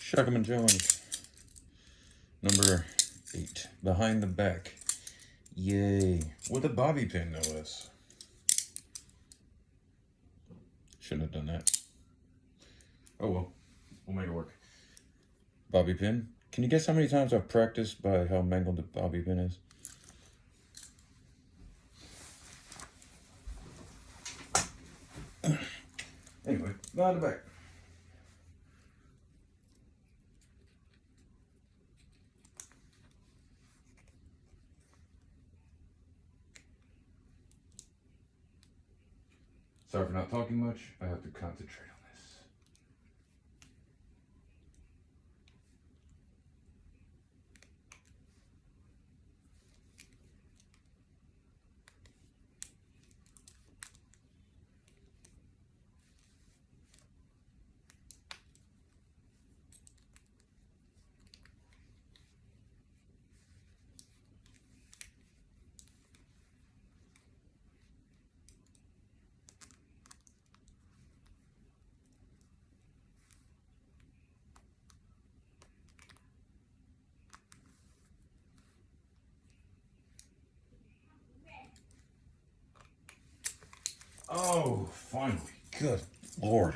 Shacklemen Jones. Number 8. Behind the back. Yay. With a bobby pin, no less. Shouldn't have done that. Oh well. We'll make it work. Bobby pin. Can you guess how many times I've practiced by how mangled the bobby pin is? Anyway, behind the back. Sorry for not talking much. I have to concentrate on this. Oh, finally. Good Lord.